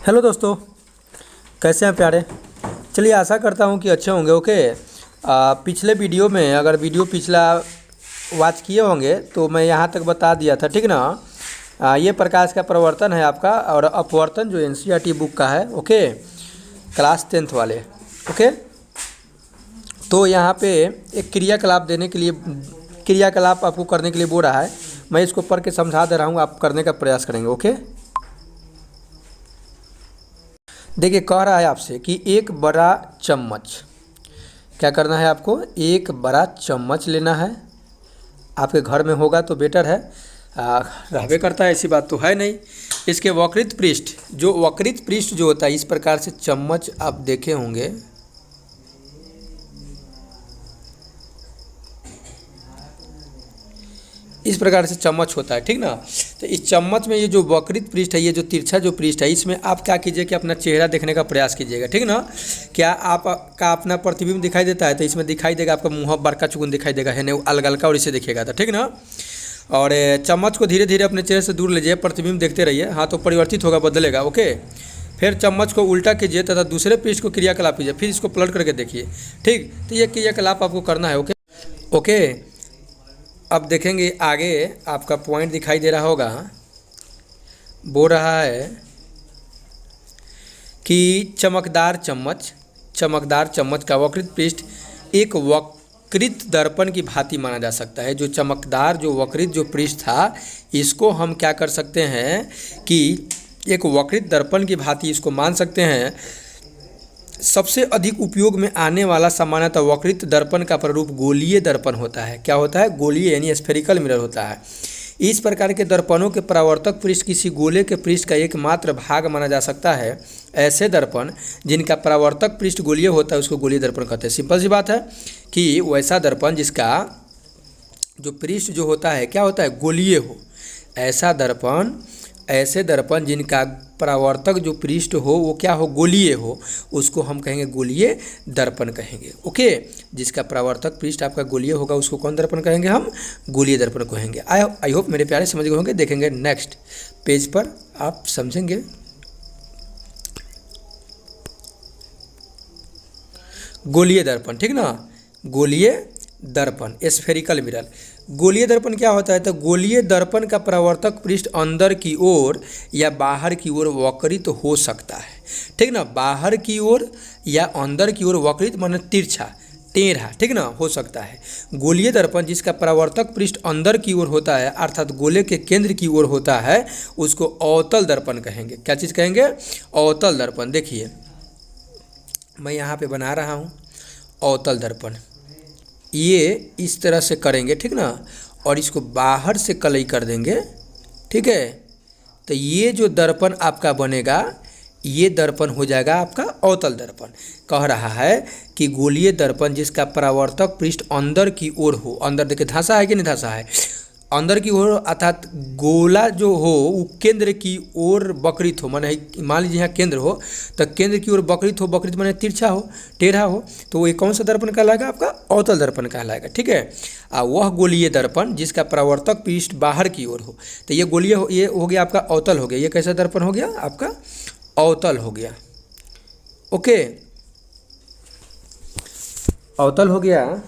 Hello दोस्तों, कैसे हैं प्यारे। चलिए, आशा करता हूं कि अच्छे होंगे। ओके। पिछले वीडियो में अगर वीडियो पिछला वॉच किए होंगे तो मैं यहाँ तक बता दिया था, ठीक ना। ये प्रकाश का प्रवर्तन है आपका, और अपवर्तन जो एनसीईआरटी बुक का है। ओके, क्लास 10th वाले। ओके, तो यहाँ पे एक क्रियाकलाप देने के लिए, क्रियाकलाप आपको करने के लिए बोल रहा है। मैं इसको पढ़ के समझा दे रहा हूँ, आप करने का प्रयास करेंगे। ओके, देखिए, कह रहा है आपसे कि एक बड़ा चम्मच, क्या करना है आपको, एक बड़ा चम्मच लेना है। आपके घर में होगा तो बेटर है, रहबे करता है, ऐसी बात तो है नहीं। इसके वक्रित पृष्ठ, जो वक्रित पृष्ठ जो होता है, इस प्रकार से चम्मच आप देखे होंगे। इस प्रकार से चम्मच होता है, ठीक ना। तो इस चम्मच में ये जो वक्रित पृष्ठ है, ये जो तिरछा जो पृष्ठ है, इसमें आप क्या कीजिए कि अपना चेहरा देखने का प्रयास कीजिएगा, ठीक ना। क्या आपका अपना प्रतिबिंब दिखाई देता है, तो इसमें दिखाई देगा आपका मुँह बड़का चुगुन दिखाई देगा, है ना, अलग अलग, और इसे देखिएगा तो, ठीक ना। और चम्मच को धीरे धीरे अपने चेहरे से दूर लीजिए, प्रतिबिंब देखते रहिए। हाँ, तो परिवर्तित होगा, बदलेगा। ओके, फिर चम्मच को उल्टा कीजिए तथा दूसरे पृष्ठ को क्रियाकलाप कीजिए, फिर इसको पलट करके देखिए, ठीक। तो ये क्रियाकलाप आपको करना है। ओके ओके, अब देखेंगे आगे, आपका पॉइंट दिखाई दे रहा होगा। बोल रहा है कि चमकदार चम्मच का वक्रित पृष्ठ एक वक्रित दर्पण की भांति माना जा सकता है। जो चमकदार, जो वक्रित जो पृष्ठ था, इसको हम क्या कर सकते हैं कि एक वक्रित दर्पण की भांति इसको मान सकते हैं। सबसे अधिक उपयोग में आने वाला सामान्यतः वक्रित दर्पण का प्रारूप गोलीय दर्पण होता है। क्या होता है? गोलीय, यानी स्फेरिकल मिरर होता है। इस प्रकार के दर्पणों के परावर्तक पृष्ठ किसी गोले के पृष्ठ का एकमात्र भाग माना जा सकता है। ऐसे दर्पण जिनका परावर्तक पृष्ठ गोलीय होता है उसको गोलीय दर्पण कहते हैं। सिंपल सी बात है कि वैसा दर्पण जिसका जो पृष्ठ जो होता है क्या होता है? गोलीय हो। ऐसे दर्पण जिनका परावर्तक जो पृष्ठ हो वो क्या हो? गोलीय हो, उसको हम कहेंगे गोलीय दर्पण कहेंगे। ओके, जिसका परावर्तक पृष्ठ आपका गोलीय होगा उसको कौन दर्पण कहेंगे? हम गोलीय दर्पण कहेंगे। आई होप मेरे प्यारे समझ गए होंगे। देखेंगे नेक्स्ट पेज पर, आप समझेंगे। गोलीय दर्पण, ठीक ना। गोलीय दर्पण, स्फेरिकल मिरर। गोलीय दर्पण क्या होता है? तो गोलीय दर्पण का परावर्तक पृष्ठ अंदर की ओर या बाहर की ओर वक्रित हो सकता है, ठीक ना। बाहर की ओर या अंदर की ओर वक्रित माने तिरछा, टेढ़ा, ठीक ना, हो सकता है। गोलीय दर्पण जिसका परावर्तक पृष्ठ अंदर की ओर होता है, अर्थात गोले के केंद्र की ओर होता है, उसको अवतल दर्पण कहेंगे। क्या चीज़ कहेंगे? अवतल दर्पण। देखिए, मैं यहाँ पे बना रहा हूँ अवतल दर्पण। ये इस तरह से करेंगे, ठीक ना, और इसको बाहर से कलई कर देंगे, ठीक है। तो ये जो दर्पण आपका बनेगा, ये दर्पण हो जाएगा आपका अवतल दर्पण। कह रहा है कि गोलीय दर्पण जिसका परावर्तक पृष्ठ अंदर की ओर हो, अंदर देखिए धंसा है कि नहीं धंसा है, अंदर की ओर, अर्थात गोला जो हो वो केंद्र की ओर वक्रित हो। माने मान लीजिए यहाँ केंद्र हो, तो केंद्र की ओर वक्रित हो, वक्रित माने तिरछा हो, टेढ़ा हो, तो ये कौन सा दर्पण कहलाएगा? आपका अवतल दर्पण कहलाएगा, ठीक है। वह गोलीय दर्पण जिसका परावर्तक पृष्ठ बाहर की ओर हो, तो ये गोलीय ये हो गया आपका अवतल हो गया। ये कैसा दर्पण हो गया? आपका अवतल हो गया। ओके, अवतल हो गया।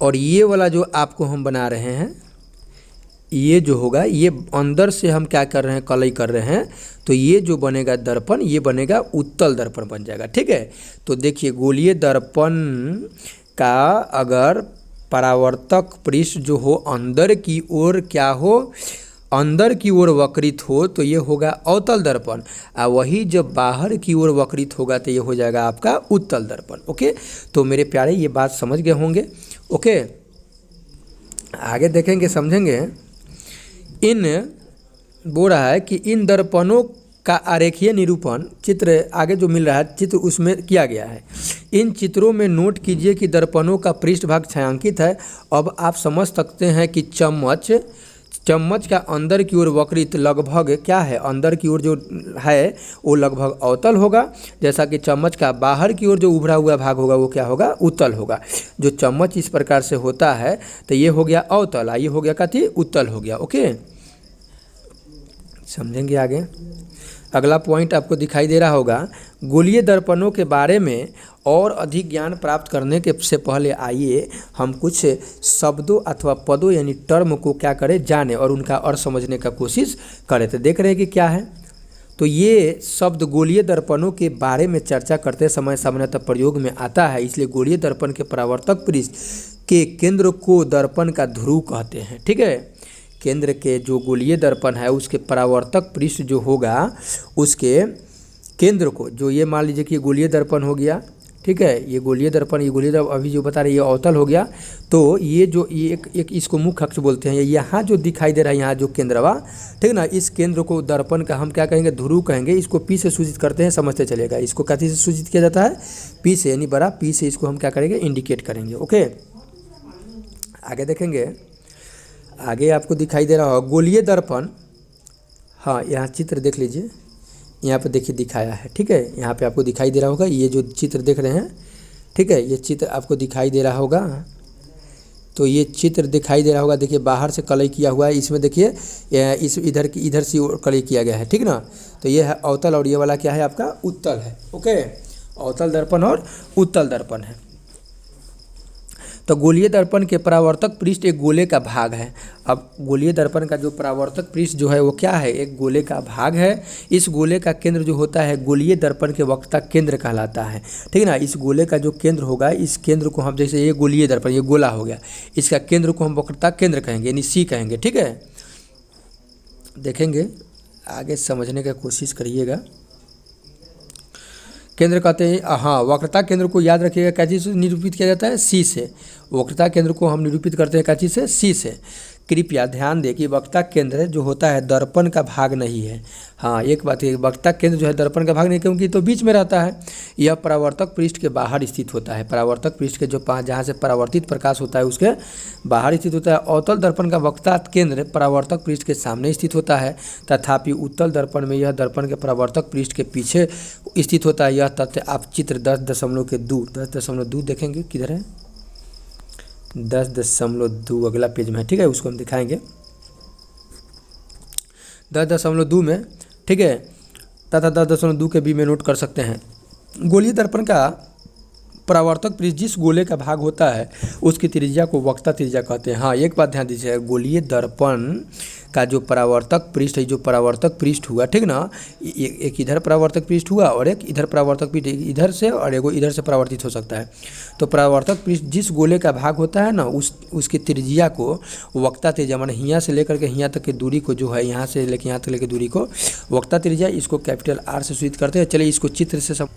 और ये वाला जो आपको हम बना रहे हैं, ये जो होगा, ये अंदर से हम क्या कर रहे हैं? कलई कर रहे हैं। तो ये जो बनेगा दर्पण, ये बनेगा उत्तल दर्पण बन जाएगा, ठीक है। तो देखिए, गोलीय दर्पण का अगर परावर्तक पृष्ठ जो हो अंदर की ओर क्या हो? अंदर की ओर वक्रित हो, तो ये होगा अवतल दर्पण। और वही जब बाहर की ओर वक्रित होगा तो ये हो जाएगा आपका उत्तल दर्पण। ओके, तो मेरे प्यारे ये बात समझ गए होंगे। ओके, आगे देखेंगे, समझेंगे। बोल रहा है कि इन दर्पणों का आरेखीय निरूपण चित्र आगे जो मिल रहा है चित्र उसमें किया गया है। इन चित्रों में नोट कीजिए कि दर्पणों का पृष्ठभाग छायांकित है। अब आप समझ सकते हैं कि चम्मच का अंदर की ओर वक्रित लगभग क्या है, अंदर की ओर जो है वो लगभग अवतल होगा, जैसा कि चम्मच का बाहर की ओर जो उभरा हुआ भाग होगा वो क्या होगा, उत्तल होगा। जो चम्मच इस प्रकार से होता है तो ये हो गया अवतल, ये हो गया कथी, उत्तल हो गया। ओके, समझेंगे आगे। अगला पॉइंट आपको दिखाई दे रहा होगा, गोलीय दर्पणों के बारे में और अधिक ज्ञान प्राप्त करने के से पहले आइए हम कुछ शब्दों अथवा पदों यानी टर्म को क्या करें, जाने और उनका अर्थ समझने का कोशिश करें। तो देख रहे हैं कि क्या है, तो ये शब्द गोलीय दर्पणों के बारे में चर्चा करते समय सामान्यतः प्रयोग में आता है, इसलिए गोलीय दर्पण के परावर्तक पृष्ठ के केंद्र को दर्पण का ध्रुव कहते हैं। ठीक है, केंद्र के जो गोलीय दर्पण है उसके परावर्तक पृष्ठ जो होगा उसके केंद्र को, जो ये मान लीजिए कि गोलीय दर्पण हो गया, ठीक है, ये गोलीय दर्पण, ये गोलीय दर्पण अभी जो बता रहे हैं ये अवतल हो गया, तो ये जो ये एक इसको मुख्य अक्ष बोलते हैं। यहाँ जो दिखाई दे रहा है यहाँ जो केंद्रवा, ठीक ना, इस केंद्र को दर्पण का हम क्या कहेंगे, ध्रुव कहेंगे। इसको पी से सूचित करते हैं, समझते चलेगा। इसको कथी से सूचित किया जाता है, पी से, यानी बड़ा पी से इसको हम क्या करेंगे, इंडिकेट करेंगे। ओके, आगे देखेंगे। आगे आपको दिखाई दे रहा होगा गोलीय दर्पण, हाँ यहाँ चित्र देख लीजिए, यहाँ पे देखिए दिखाया है। ठीक है, यहाँ पे आपको दिखाई दे रहा होगा, ये जो चित्र देख रहे हैं, ठीक है, ये चित्र आपको दिखाई दे रहा होगा। तो ये चित्र दिखाई दे रहा होगा, देखिए बाहर से कलई किया हुआ है, इसमें देखिए इस इधर से कलई किया गया है। ठीक ना, तो ये है अवतल और ये वाला क्या है आपका, उत्तल है। ओके, अवतल दर्पण और उत्तल दर्पण है। तो गोलीय दर्पण के परावर्तक पृष्ठ एक गोले का भाग है। अब गोलीय दर्पण का जो परावर्तक पृष्ठ जो है वो क्या है, एक गोले का भाग है। इस गोले का केंद्र जो होता है गोलीय दर्पण के वक्रता केंद्र कहलाता है। ठीक है ना, इस गोले का जो केंद्र होगा, इस केंद्र को हम, जैसे ये गोलीय दर्पण, ये गोला हो गया, इसका केंद्र को हम वक्रता केंद्र कहेंगे, यानी सी कहेंगे। ठीक है, देखेंगे आगे, समझने का कोशिश करिएगा। केंद्र कहते हैं, हाँ, वक्रता केंद्र को याद रखिएगा, क्या चीज़ से निरूपित किया जाता है, सी से। वक्रता केंद्र को हम निरूपित करते हैं क्या चीज़ से, सी से। कृपया ध्यान दें कि वक्रता केंद्र जो होता है दर्पण का भाग नहीं है। हाँ, एक बात है, वक्रता केंद्र जो है दर्पण का भाग नहीं, क्योंकि तो बीच में रहता है। यह परावर्तक पृष्ठ के बाहर स्थित होता है। परावर्तक पृष्ठ के जो जहाँ से परावर्तित प्रकाश होता है उसके बाहर स्थित होता है। अवतल दर्पण का वक्रता केंद्र परावर्तक पृष्ठ के सामने स्थित होता है, तथापि उत्तल दर्पण में यह दर्पण के परावर्तक पृष्ठ के पीछे स्थित होता है। यह तथ्य आप चित्र 10.2 देखेंगे, किधर है, 10.2 अगला पेज में है। ठीक है, उसको हम दिखाएंगे 10.2 में। ठीक है, तथा 10.2 के बी में नोट कर सकते हैं। गोलीय दर्पण का परावर्तक पृष्ठ जिस गोले का भाग होता है उसकी त्रिज्या को वक्रता त्रिज्या कहते हैं। हाँ, एक बात ध्यान दीजिए, गोलीय दर्पण का जो परावर्तक पृष्ठ है, जो परावर्तक पृष्ठ हुआ, ठीक ना, एक इधर परावर्तक पृष्ठ हुआ और एक इधर परावर्तक पृष्ठ, इधर से और एक इधर से परावर्तित हो सकता है। तो परावर्तक पृष्ठ जिस गोले का भाग होता है ना, उसकी त्रिज्या को वक्रता त्रिज्या, माने यहाँ से लेकर के यहाँ तक की दूरी को जो है, यहाँ से लेकर यहाँ तक लेकर दूरी को वक्रता त्रिज्या, इसको कैपिटल आर से सूचित करते हैं। चलिए इसको चित्र से सब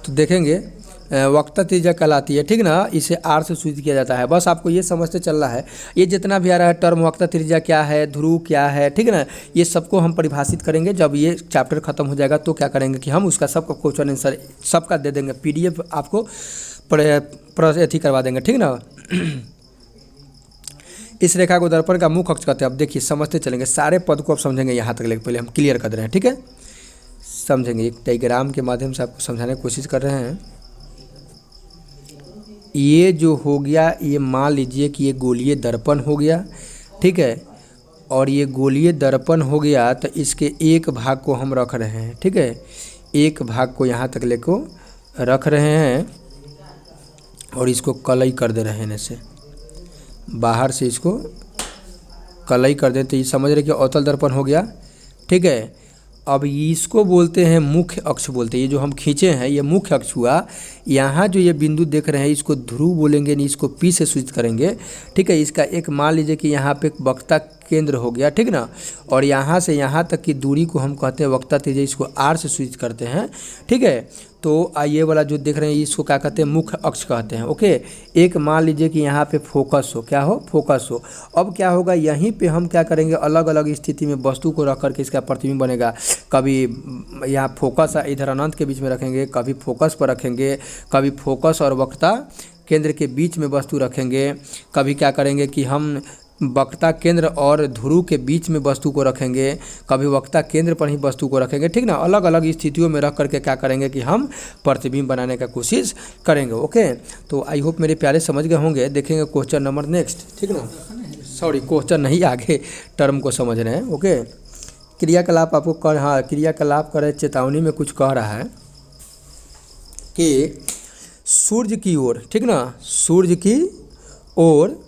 तो देखेंगे, वक्रता त्रिज्या कहलाती है। ठीक ना, इसे आर से सूचित किया जाता है। बस आपको ये समझते चलना है, ये जितना भी आ रहा है टर्म, वक्रता त्रिज्या क्या है, ध्रुव क्या है, ठीक है ना, ये सबको हम परिभाषित करेंगे। जब ये चैप्टर खत्म हो जाएगा तो क्या करेंगे कि हम उसका सबका क्वेश्चन आंसर सबका दे देंगे, PDF आपको अथी करवा देंगे। ठीक ना, इस रेखा को दर्पण का मुख्य अक्ष कहते हैं। अब देखिए समझते चलेंगे, सारे पद को आप समझेंगे, यहाँ तक लेकर पहले हम क्लियर कर दे रहे हैं। ठीक है, समझेंगे, एक डायग्राम के माध्यम से आपको समझाने की कोशिश कर रहे हैं। ये जो हो गया, ये मान लीजिए कि ये गोलीय दर्पण हो गया, ठीक है, और ये गोलीय दर्पण हो गया, तो इसके एक भाग को हम रख रहे हैं। ठीक है, एक भाग को यहाँ तक लेको रख रहे हैं और इसको कलई कर दे रहे हैं, ऐसे बाहर से इसको कलई कर दें, तो ये समझ रहे कि अवतल दर्पण हो गया। ठीक है, अब इसको बोलते हैं मुख्य अक्ष बोलते हैं। ये जो हम खींचे हैं ये मुख्य अक्ष हुआ। यहाँ जो ये बिंदु देख रहे हैं इसको ध्रुव बोलेंगे, नहीं इसको पी से सूचित करेंगे। ठीक है, इसका एक मान लीजिए कि यहाँ पे वक्रता केंद्र हो गया, ठीक ना। और यहाँ से यहाँ तक की दूरी को हम कहते हैं वक्रता त्रिज्या, इसको आर से सूचित करते हैं, ठीक है। तो ये वाला जो देख रहे हैं इसको क्या कहते हैं, मुख्य अक्ष कहते हैं, ओके। एक मान लीजिए कि यहाँ पे फोकस हो, क्या हो, फोकस हो। अब क्या होगा, यहीं पे हम क्या करेंगे, अलग अलग स्थिति में वस्तु को रख करके इसका प्रतिबिंब बनेगा। कभी यहाँ फोकस इधर अनंत के बीच में रखेंगे, कभी फोकस पर रखेंगे, कभी फोकस और वक्रता केंद्र के बीच में वस्तु रखेंगे, कभी क्या करेंगे कि हम वक्रता केंद्र और ध्रुव के बीच में वस्तु को रखेंगे, कभी वक्रता केंद्र पर ही वस्तु को रखेंगे, ठीक ना। अलग अलग स्थितियों में रख करके क्या करेंगे कि हम प्रतिबिंब बनाने का कोशिश करेंगे, ओके। तो आई होप मेरे प्यारे समझ गए होंगे। देखेंगे क्वेश्चन नंबर नेक्स्ट, ठीक ना। सॉरी क्वेश्चन नहीं, आगे टर्म को समझ रहे हैं, ओके। क्रियाकलाप आपको कर, हाँ क्रियाकलाप करे चेतावनी में कुछ कह रहा है कि सूर्य की ओर, ठीक ना, सूर्य की ओर,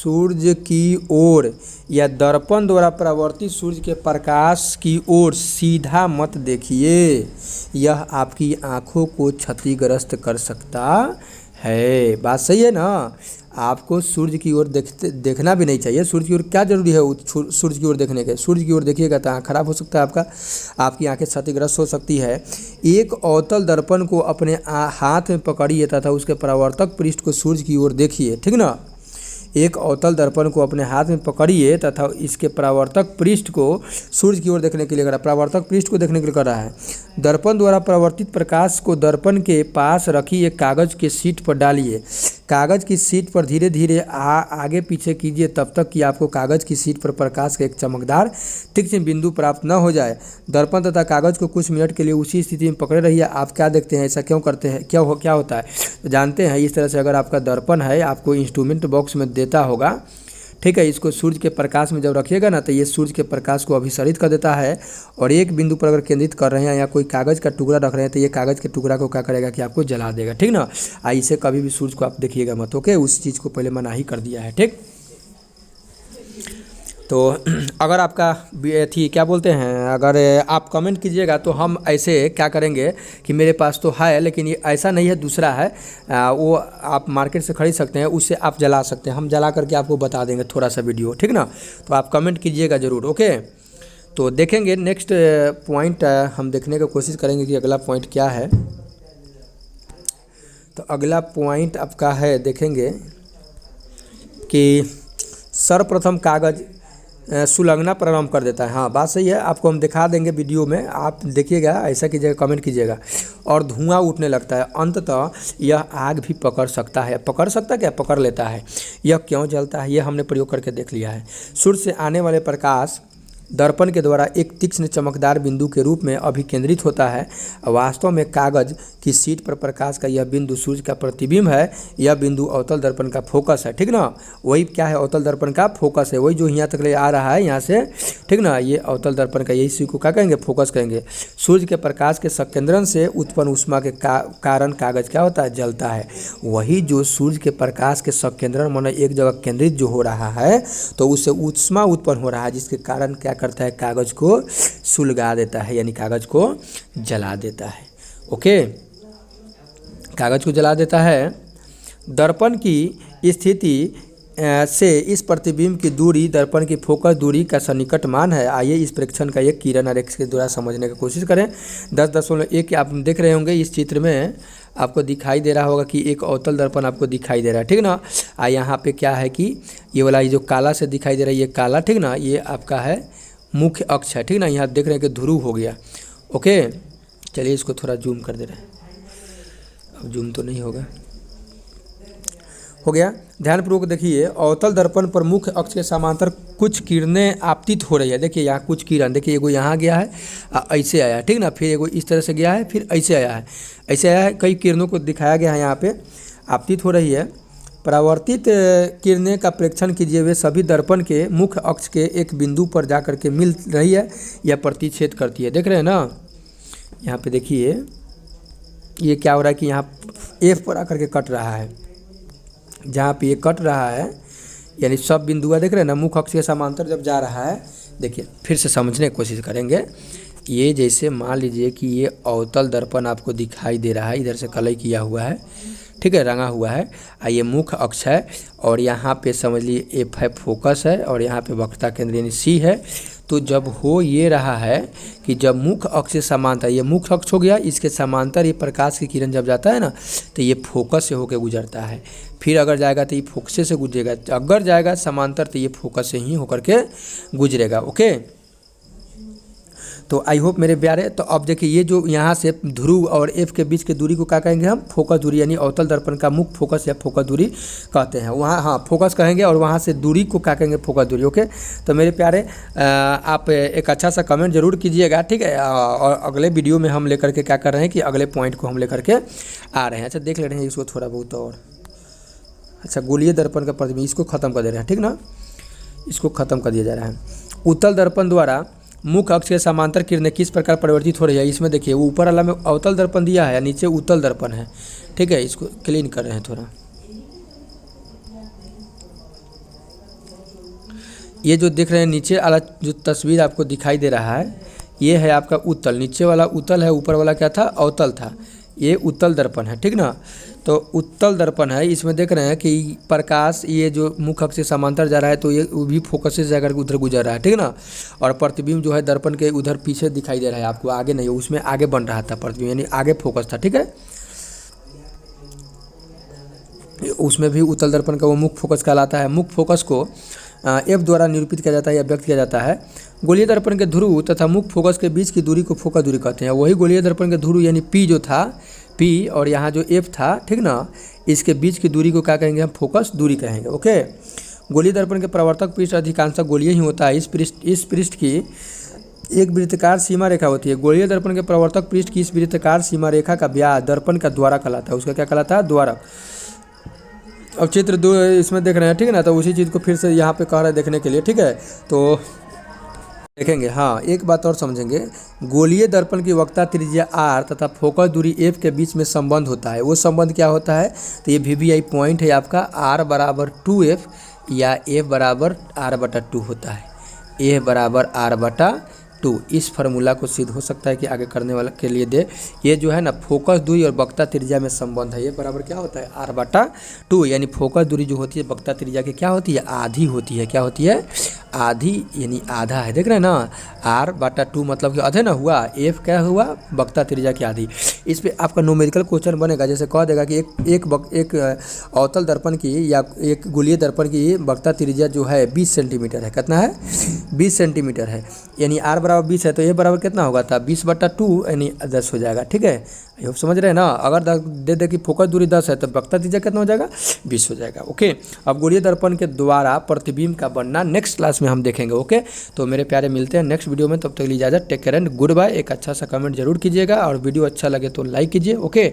सूर्य की ओर या दर्पण द्वारा परावर्तित सूर्य के प्रकाश की ओर सीधा मत देखिए, यह आपकी आंखों को क्षतिग्रस्त कर सकता है। बात सही है ना। आपको सूर्य की ओर देखना भी नहीं चाहिए। सूर्य की ओर क्या जरूरी है सूर्य की ओर देखने के, सूर्य की ओर देखिएगा तो आँख खराब हो सकता है, आपकी आंखें क्षतिग्रस्त हो सकती है। एक अवतल दर्पण को अपने हाथ में पकड़िए तथा उसके परावर्तक पृष्ठ को सूर्य की ओर देखिए, ठीक ना। एक अवतल दर्पण को अपने हाथ में पकड़िए तथा इसके परावर्तक पृष्ठ को सूर्य की ओर देखने के लिए कर रहा है, परावर्तक पृष्ठ को देखने के लिए कर रहा है। दर्पण द्वारा परावर्तित प्रकाश को दर्पण के पास रखी एक कागज के शीट पर डालिए। कागज की शीट पर धीरे धीरे आगे पीछे कीजिए तब तक कि आपको कागज की शीट पर प्रकाश का एक चमकदार तीक्ष्ण बिंदु प्राप्त न हो जाए। दर्पण तथा कागज को कुछ मिनट के लिए उसी स्थिति में पकड़े रहिए। आप क्या देखते हैं, ऐसा क्यों करते हैं, क्या होता है, तो जानते हैं। इस तरह से अगर आपका दर्पण है, आपको इंस्ट्रूमेंट बॉक्स में देता होगा, ठीक है। इसको सूर्य के प्रकाश में जब रखिएगा ना तो ये सूर्य के प्रकाश को अभिसरित कर देता है और एक बिंदु पर अगर केंद्रित कर रहे हैं या कोई कागज़ का टुकड़ा रख रहे हैं तो ये कागज़ के टुकड़ा को क्या करेगा कि आपको जला देगा, ठीक ना। इसे कभी भी सूर्य को आप देखिएगा मत, ओके। उस चीज़ को पहले मना ही कर दिया है, ठीक। तो अगर आपका थी क्या बोलते हैं, अगर आप कमेंट कीजिएगा तो हम ऐसे क्या करेंगे कि मेरे पास तो है लेकिन ये ऐसा नहीं है, दूसरा है, वो आप मार्केट से ख़रीद सकते हैं, उससे आप जला सकते हैं। हम जला करके आपको बता देंगे थोड़ा सा वीडियो, ठीक ना। तो आप कमेंट कीजिएगा ज़रूर, ओके। तो देखेंगे नेक्स्ट पॉइंट हम देखने की कोशिश करेंगे कि अगला पॉइंट क्या है। तो अगला पॉइंट आपका है, देखेंगे कि सर्वप्रथम कागज़ सुलगना प्रारंभ कर देता है। हाँ बात सही है, आपको हम दिखा देंगे वीडियो में, आप देखिएगा, ऐसा कीजिएगा, कमेंट कीजिएगा। और धुआं उठने लगता है, अंततः यह आग भी पकड़ सकता है, क्या पकड़ लेता है। यह क्यों जलता है, यह हमने प्रयोग करके देख लिया है। सूर्य से आने वाले प्रकाश दर्पण के द्वारा एक तीक्ष्ण चमकदार बिंदु के रूप में अभिकेंद्रित होता है। वास्तव में कागज की शीट पर प्रकाश का यह बिंदु सूर्य का प्रतिबिंब है। यह बिंदु अवतल दर्पण का फोकस है, ठीक ना। वही क्या है, अवतल दर्पण का फोकस है, वही जो यहाँ तक ले आ रहा है यहाँ से, ठीक ना। ये अवतल दर्पण का, यही को क्या कहेंगे, फोकस कहेंगे। सूर्य के प्रकाश के संकेंद्रण से उत्पन्न ऊष्मा के कारण कागज क्या होता है, जलता है। वही जो सूर्य के प्रकाश के संकेंद्रण माने एक जगह केंद्रित जो हो रहा है तो उससे ऊष्मा उत्पन्न हो रहा है, जिसके कारण क्या करता है, कागज को सुलगा देता है, यानी कागज को जला देता है, ओके। कागज को जला देता है। दर्पण की स्थिति से इस प्रतिबिंब की दूरी दर्पण की फोकस दूरी का सन्निकट मान है। आइए इस परीक्षण का एक किरण आरेख के द्वारा समझने की कोशिश करें। 10.1 आप देख रहे होंगे इस चित्र में, आपको दिखाई दे रहा होगा कि एक अवतल दर्पण आपको दिखाई दे रहा है, ठीक ना। यहाँ पे क्या है कि ये वाला जो काला से दिखाई दे रहा है, ये काला, ठीक ना, ये आपका है मुख्य अक्ष है, ठीक ना। यहाँ देख रहे हैं कि ध्रुव हो गया, ओके। चलिए इसको थोड़ा जूम कर दे रहे हैं, अब जूम तो नहीं होगा, हो गया। ध्यानपूर्वक देखिए, अवतल दर्पण पर मुख्य अक्ष के समांतर कुछ किरणें आपतित हो रही है। देखिए यहाँ कुछ किरण, देखिए एगो यहाँ गया है, ऐसे आया है, ठीक ना, फिर एगो इस तरह से गया है, फिर ऐसे आया है, कई किरणों को दिखाया गया है, यहाँ पे आपतित हो रही है। परावर्तित किरणें का प्रेक्षण कीजिए, वे सभी दर्पण के मुख्य अक्ष के एक बिंदु पर जा कर के मिल रही है या प्रतिच्छेद करती है। देख रहे हैं ना, यहाँ पे देखिए ये क्या हो रहा है कि यहाँ F पर आकर के कट रहा है, जहाँ पे ये कट रहा है यानी सब बिंदुआ देख रहे हैं ना, मुख्य अक्ष के समांतर जब जा रहा है। देखिए फिर से समझने की कोशिश करेंगे। ये जैसे मान लीजिए कि ये अवतल दर्पण आपको दिखाई दे रहा है, इधर से कलई किया हुआ है, ठीक है, रंगा हुआ है। ये मुख्य अक्ष है और यहाँ पे समझ लिए एफ है फोकस है और यहाँ पे वक्रता केंद्र यानी सी है। तो जब हो ये रहा है कि जब मुख्य अक्ष से समांतर, ये मुख्य अक्ष हो गया, इसके समांतर ये प्रकाश की किरण जब जाता है ना तो ये फोकस से होकर गुजरता है। फिर अगर जाएगा तो ये फोकस से गुजरेगा, अगर जाएगा समांतर तो ये फोकस से ही होकर के गुजरेगा। ओके, तो आई होप मेरे प्यारे। तो अब देखिए ये जो यहाँ से ध्रुव और एफ के बीच की दूरी को क्या कहेंगे हम, फोकस दूरी, यानी अवतल दर्पण का मुख्य फोकस या फोकस दूरी कहते हैं। वहाँ हाँ फोकस कहेंगे और वहाँ से दूरी को क्या कहेंगे, फोकस दूरी। ओके, तो मेरे प्यारे आप एक अच्छा सा कमेंट जरूर कीजिएगा, ठीक है। और अगले वीडियो में हम लेकर के क्या कर रहे हैं कि अगले पॉइंट को हम लेकर के आ रहे हैं। अच्छा देख ले रहे हैं इसको थोड़ा बहुत और। अच्छा, गोलीय दर्पण का प्रतिबिंब, इसको ख़त्म कर दे रहे हैं, ठीक ना, इसको ख़त्म कर दिया जा रहा है। उत्तल दर्पण द्वारा मुख्य अक्ष के समांतर किरणें किस प्रकार परिवर्तित हो रही है। इसमें देखिए ऊपर वाला में अवतल दर्पण दिया है, नीचे उत्तल दर्पण है, ठीक है। इसको क्लीन कर रहे हैं थोड़ा। ये जो देख रहे हैं नीचे वाला जो तस्वीर आपको दिखाई दे रहा है, ये है आपका उत्तल, नीचे वाला उत्तल है, ऊपर वाला क्या था, अवतल था। ये उत्तल दर्पण है, ठीक ना। तो उत्तल दर्पण है, इसमें देख रहे हैं कि प्रकाश ये जो मुख्य अक्ष से समांतर जा रहा है तो ये भी फोकस से जाकर उधर गुजर रहा है, ठीक ना। और प्रतिबिंब जो है दर्पण के उधर पीछे दिखाई दे रहा है आपको, आगे नहीं, उसमें आगे बन रहा था प्रतिबिंब, यानी आगे फोकस था, ठीक है। उसमें भी उत्तल दर्पण का वो मुख्य फोकस कहलाता है। मुख्य फोकस को एफ द्वारा निरूपित किया जाता है या व्यक्त किया जाता है। गोलीय दर्पण के ध्रुव तथा मुख्य फोकस के बीच की दूरी को फोकस दूरी कहते हैं। वही गोलीय दर्पण के ध्रुव यानी पी जो था, पी और यहाँ जो एफ था, ठीक ना, इसके बीच की दूरी को क्या कहेंगे हम, फोकस दूरी कहेंगे। ओके, गोलीय दर्पण के प्रवर्तक पृष्ठ अधिकांशतः गोलीय ही होता है। इस पृष्ठ की एक वृत्ताकार सीमा रेखा होती है। गोलीय दर्पण के प्रवर्तक पृष्ठ की इस वृत्ताकार सीमा रेखा का व्यास दर्पण का द्वारक कहलाता है। उसका क्या कहलाता है, द्वारक। अब चित्र 2 इसमें देख रहे हैं, ठीक है ना, तो उसी चीज़ को फिर से यहाँ पे कह रहे हैं देखने के लिए, ठीक है। तो देखेंगे, हाँ एक बात और समझेंगे, गोलीय दर्पण की वक्रता त्रिज्या r तथा फोकस दूरी f के बीच में संबंध होता है। वो संबंध क्या होता है, तो ये VVI पॉइंट है आपका, r बराबर 2f या f बराबर r/2 होता है। a बराबर r/2 इस फार्मूला को सिद्ध हो सकता है कि आगे करने वाले के लिए दे। ये जो है ना फोकस दूरी और वक्रता त्रिज्या में संबंध है। ये बराबर क्या होता है, r/2, यानी फोकस दूरी जो होती है वक्रता त्रिज्या की क्या होती है, आधी होती है। क्या होती है, आधी, यानी आधा है। देख रहे हैं ना, r/2 मतलब कि आधे ना हुआ, f क्या हुआ, वक्रता त्रिज्या की आधी। इस पे आपका न्यूमेरिकल क्वेश्चन बनेगा, जैसे कह देगा कि एक अवतल दर्पण की या एक गोलीय दर्पण की वक्रता त्रिज्या जो है 20 सेंटीमीटर है। कितना है, 20 सेंटीमीटर है, यानी r बराबर 20 है तो ये बराबर कितना होगा था, 20/2 यानी 10 हो जाएगा, ठीक है। ये समझ रहे हैं ना। अगर दे कि फोकस दूरी 10 है तो वक्रता त्रिज्या कितना हो जाएगा, 20 हो जाएगा। ओके, अब गोलीय दर्पण के द्वारा प्रतिबिंब का बनना नेक्स्ट क्लास में हम देखेंगे। ओके, तो मेरे प्यारे मिलते हैं नेक्स्ट वीडियो में, तब तक के लिए इजाज़त, take care and goodbye. एक अच्छा सा कमेंट जरूर कीजिएगा और वीडियो अच्छा लगे तो लाइक कीजिए। ओके।